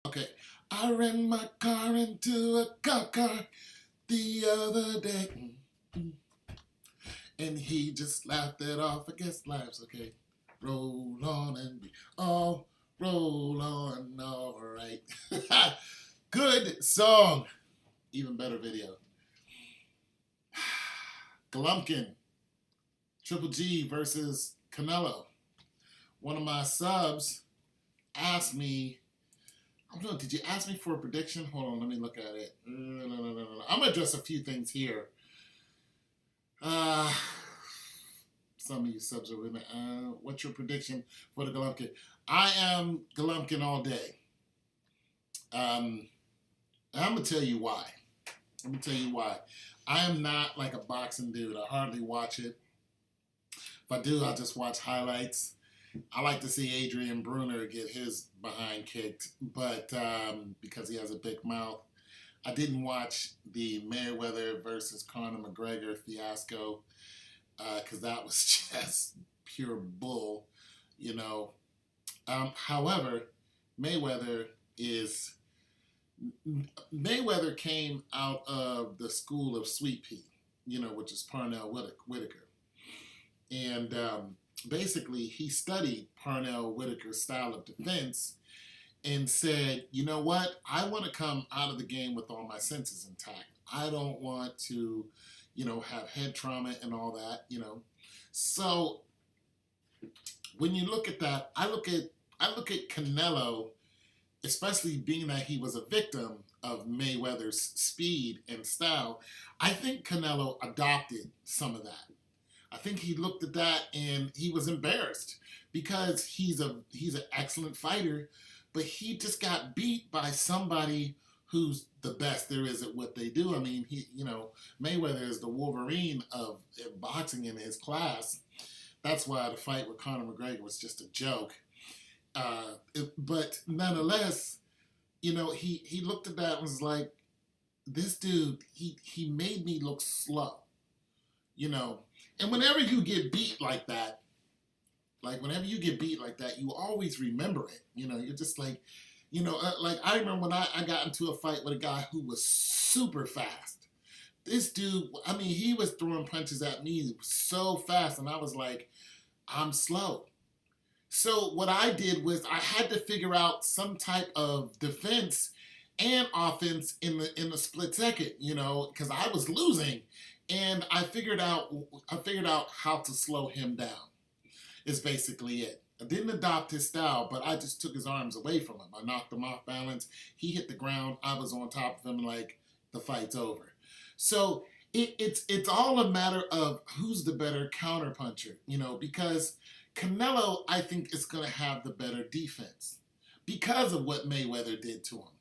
Okay. I ran my car into a cop car the other day. And he just laughed it off. I guess life's okay. Roll on and be all roll on, all right. Good song. Even better video. Golovkin, Triple G versus Canelo. One of my subs asked me, I don't know, did you ask me for a prediction? Hold on, let me look at it. I'm going to address a few things here. Some of you subs are with me. What's your prediction for the Golovkin? I am Golovkin all day. I'm going to tell you why. I am not like a boxing dude. I hardly watch it. If I do, I just watch highlights. I like to see Adrian Bruner get his behind kicked, but because he has a big mouth. I didn't watch the Mayweather versus Conor McGregor fiasco because that was just pure bull, you know. However, Mayweather came out of the school of Sweet Pea, you know, which is Parnell Whitaker. And basically, he studied Parnell Whitaker's style of defense and said, you know what? I want to come out of the game with all my senses intact. I don't want to, you know, have head trauma and all that, you know. So when you look at that, I look at Canelo, especially being that he was a victim of Mayweather's speed and style. I think Canelo adopted some of that. I think he looked at that and he was embarrassed because he's an excellent fighter, but he just got beat by somebody who's the best there is at what they do. I mean, Mayweather is the Wolverine of boxing in his class. That's why the fight with Conor McGregor was just a joke. But nonetheless, you know, he looked at that and was like, this dude, he made me look slow, you know. And whenever you get beat like that, you always remember it. You know, you're just like, you know, like I remember when I got into a fight with a guy who was super fast. This dude, I mean, he was throwing punches at me so fast, and I was like, I'm slow. So what I did was I had to figure out some type of defense and offense in the split second, you know, because I was losing, and I figured out how to slow him down. Is basically it. I didn't adopt his style, but I just took his arms away from him. I knocked him off balance. He hit the ground. I was on top of him, like the fight's over. So it's all a matter of who's the better counterpuncher, you know, because Canelo, I think, is going to have the better defense because of what Mayweather did to him.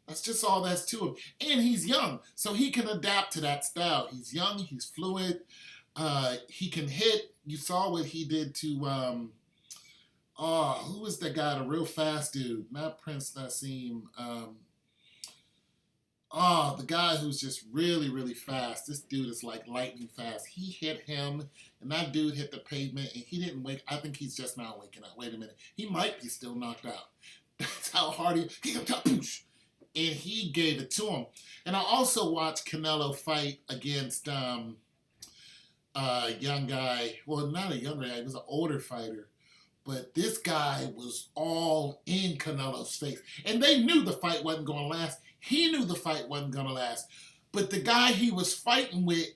That's just all that's to him. And he's young, so he can adapt to that style. He's young, he's fluid, he can hit. You saw what he did to, who was the guy, the real fast dude? Not Prince Nassim. The guy who's just really, really fast. This dude is like lightning fast. He hit him, and that dude hit the pavement, and he didn't wake. I think he's just now waking up. Wait a minute. He might be still knocked out. That's how hard he push. And he gave it to him. And I also watched Canelo fight against a young guy. Well, not a young guy. He was an older fighter. But this guy was all in Canelo's face. And they knew the fight wasn't going to last. He knew the fight wasn't going to last. But the guy he was fighting with,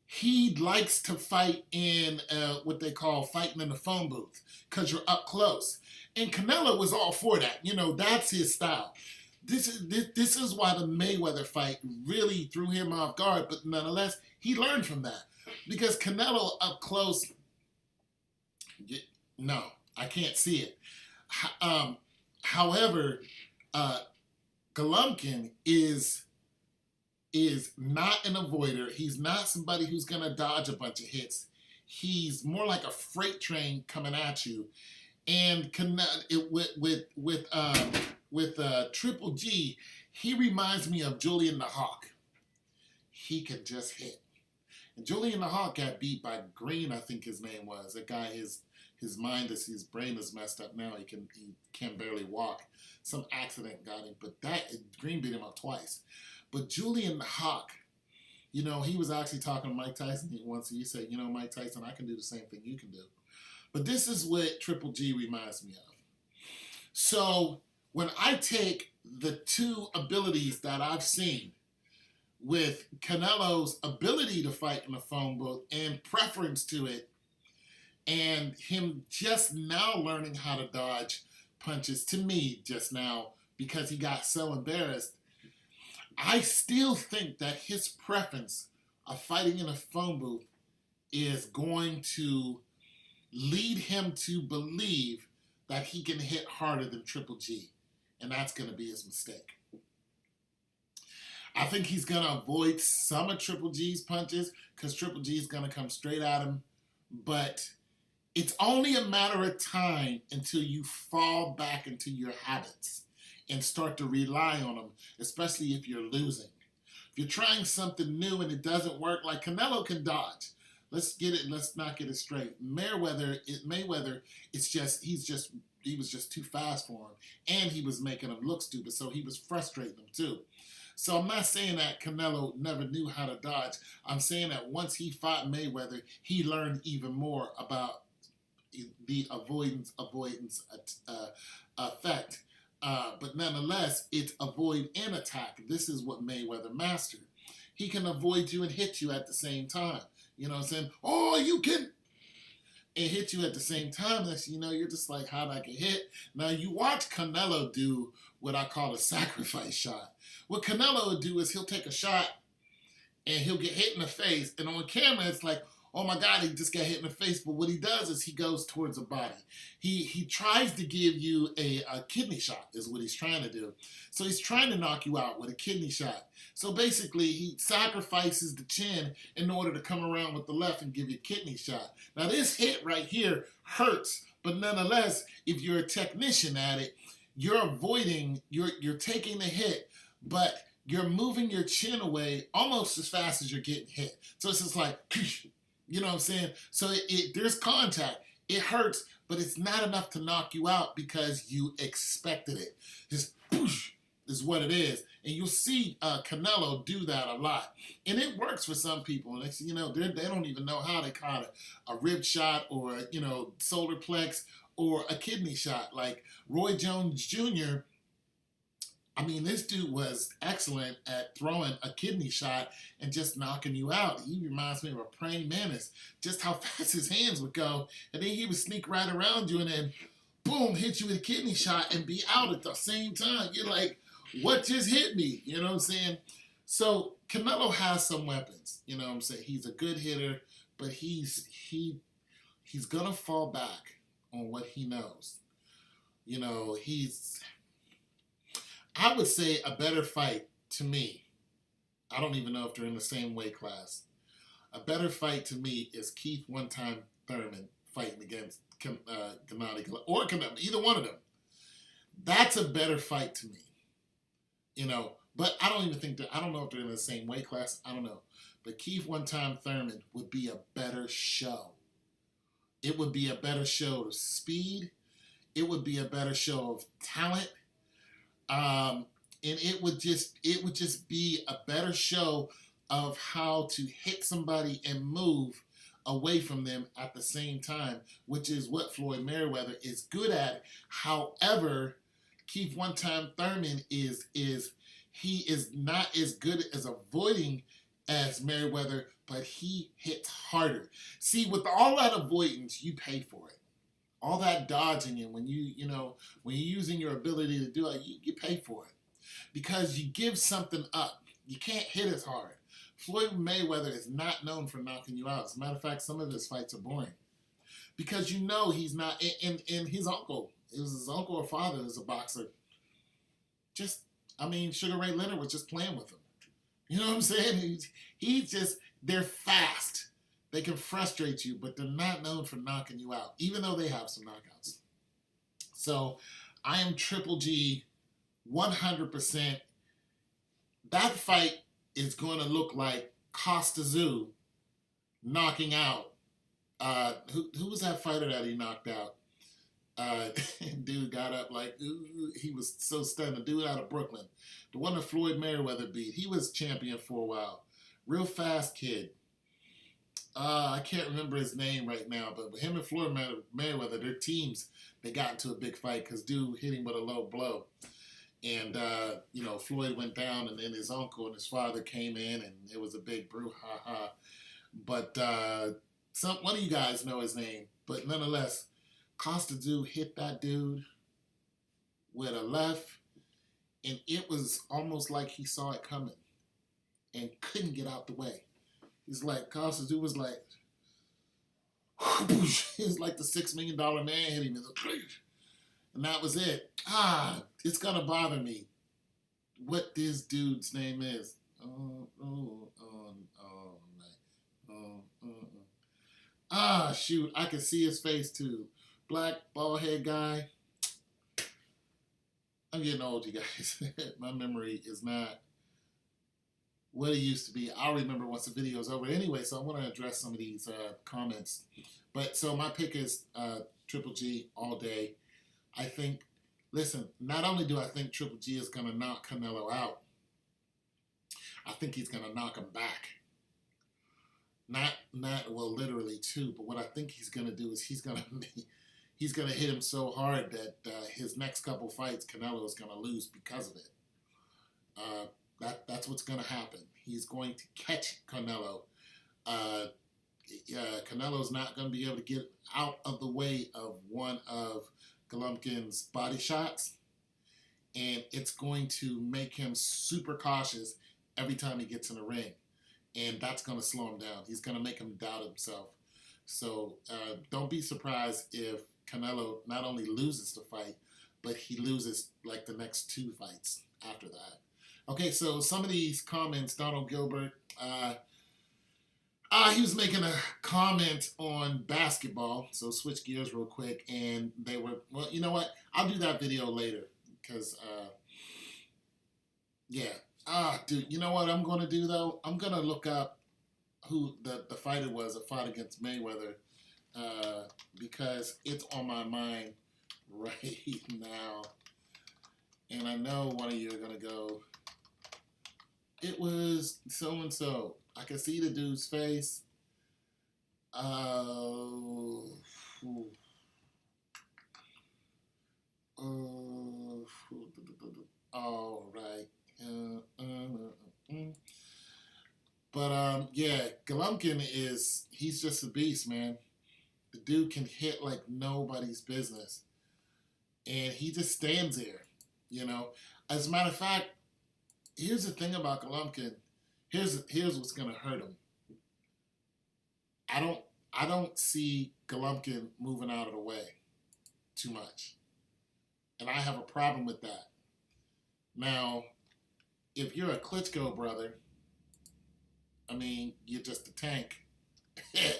he likes to fight in what they call fighting in the phone booth because you're up close. And Canelo was all for that. You know, that's his style. This is why the Mayweather fight really threw him off guard. But nonetheless, he learned from that. Because Canelo up close, no, I can't see it. However, Golovkin is not an avoider. He's not somebody who's going to dodge a bunch of hits. He's more like a freight train coming at you. And with Triple G, he reminds me of Julian the Hawk. He can just hit. And Julian the Hawk got beat by Green, I think his name was. That guy, his his mind is, his brain is messed up now. He can barely walk. Some accident got him, but Green beat him up twice. But Julian the Hawk, you know, he was actually talking to Mike Tyson once. He said, you know, Mike Tyson, I can do the same thing you can do. But this is what Triple G reminds me of. So when I take the two abilities that I've seen with Canelo's ability to fight in the phone booth and preference to it, and him just now learning how to dodge punches to me just now because he got so embarrassed, I still think that his preference of fighting in a phone booth is going to lead him to believe that he can hit harder than Triple G. And that's going to be his mistake. I think he's going to avoid some of Triple G's punches because Triple G is going to come straight at him. But it's only a matter of time until you fall back into your habits and start to rely on them, especially if you're losing. If you're trying something new and it doesn't work, like Canelo can dodge. Let's not get it straight. Mayweather, he was just too fast for him, and he was making him look stupid, so he was frustrating him too. So I'm not saying that Canelo never knew how to dodge. I'm saying that once he fought Mayweather, he learned even more about the avoidance effect. But nonetheless, it's avoid and attack. This is what Mayweather mastered. He can avoid you and hit you at the same time. You know what I'm saying? Oh, you can... and hit you at the same time. That's, you know, you're just like, how'd I get hit? Now, you watch Canelo do what I call a sacrifice shot. What Canelo would do is he'll take a shot and he'll get hit in the face. And on camera, it's like, oh my God, he just got hit in the face. But what he does is he goes towards the body. He tries to give you a kidney shot is what he's trying to do. So he's trying to knock you out with a kidney shot. So basically, he sacrifices the chin in order to come around with the left and give you a kidney shot. Now, this hit right here hurts. But nonetheless, if you're a technician at it, you're avoiding, you're taking the hit, but you're moving your chin away almost as fast as you're getting hit. So it's just like... you know what I'm saying? So there's contact. It hurts, but it's not enough to knock you out because you expected it. Just poosh is what it is. And you'll see Canelo do that a lot. And it works for some people. And you know, they don't even know how they caught it. A rib shot or, you know, solar plex or a kidney shot. Like Roy Jones Jr., I mean, this dude was excellent at throwing a kidney shot and just knocking you out. He reminds me of a praying mantis, just how fast his hands would go. And then he would sneak right around you and then, boom, hit you with a kidney shot and be out at the same time. You're like, what just hit me? You know what I'm saying? So Canelo has some weapons. You know what I'm saying? He's a good hitter, but he's going to fall back on what he knows. You know, I would say a better fight to me. I don't even know if they're in the same weight class. A better fight to me is Keith One-Time Thurman fighting against Gennady or Canelo, either one of them. That's a better fight to me. You know, but I don't know if they're in the same weight class. I don't know. But Keith One-Time Thurman would be a better show. It would be a better show of speed. It would be a better show of talent. And it would just be a better show of how to hit somebody and move away from them at the same time, which is what Floyd Mayweather is good at. However, Keith One-Time Thurman is not as good as avoiding as Mayweather, but he hits harder. See, with all that avoidance, you pay for it. All that dodging, and when you're using your ability to do it, you pay for it. Because you give something up. You can't hit as hard. Floyd Mayweather is not known for knocking you out. As a matter of fact, some of his fights are boring. Because you know he's not, and his uncle, it was his uncle or father is a boxer. Sugar Ray Leonard was just playing with him. You know what I'm saying? They're fast. They can frustrate you, but they're not known for knocking you out, even though they have some knockouts. So I am Triple G 100%. That fight is going to look like Kostas knocking out Who was that fighter that he knocked out? Uh, dude got up like ooh, he was so stunned. The dude out of Brooklyn, the one that Floyd Mayweather beat. He was champion for a while. Real fast kid. I can't remember his name right now, but him and Floyd Mayweather, their teams, they got into a big fight because dude hit him with a low blow. And, Floyd went down, and then his uncle and his father came in, and it was a big brouhaha. But one of you guys know his name. But nonetheless, Costa dude hit that dude with a left, and it was almost like he saw it coming and couldn't get out the way. He's like, Costa dude was like, it's like the $6 million man hit him. And that was it. It's going to bother me what this dude's name is. Shoot. I can see his face too. Black, bald head guy. I'm getting old, you guys. My memory is not what it used to be. I'll remember once the video's over. Anyway, so I want to address some of these comments. But so my pick is Triple G all day. I think, listen, not only do I think Triple G is going to knock Canelo out, I think he's going to knock him back. Well, literally too, but what I think he's going to do is he's going to hit him so hard that his next couple fights, Canelo is going to lose because of it. That's what's going to happen. He's going to catch Canelo. Canelo's not going to be able to get out of the way of one of Golovkin's body shots, and it's going to make him super cautious every time he gets in the ring, and that's going to slow him down. He's going to make him doubt himself. So don't be surprised if Canelo not only loses the fight, but he loses like the next two fights after that. Okay, so some of these comments, Donald Gilbert, he was making a comment on basketball, so switch gears real quick, and they were, well, you know what? I'll do that video later, because, dude, you know what I'm going to do, though? I'm going to look up who the fighter was that fought against Mayweather, because it's on my mind right now, and I know one of you are going to go, it was so-and-so. I can see the dude's face. All right. But yeah, Golovkin he's just a beast, man. The dude can hit like nobody's business. And he just stands there, you know. As a matter of fact, here's the thing about Golovkin. Here's what's gonna hurt him. I don't see Golovkin moving out of the way too much, and I have a problem with that. Now, if you're a Klitschko brother, I mean, you're just a tank. You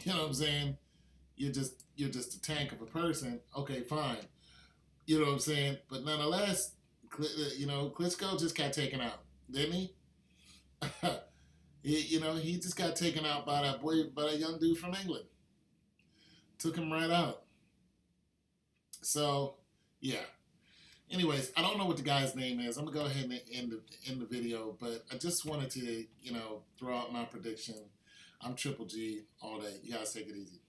know what I'm saying? You're just a tank of a person. Okay, fine. You know what I'm saying? But nonetheless, Klitschko just got taken out, didn't he? He just got taken out by that young dude from England. Took him right out. So, yeah. Anyways, I don't know what the guy's name is. I'm gonna go ahead and end the video, but I just wanted to, throw out my prediction. I'm Triple G all day. You guys take it easy.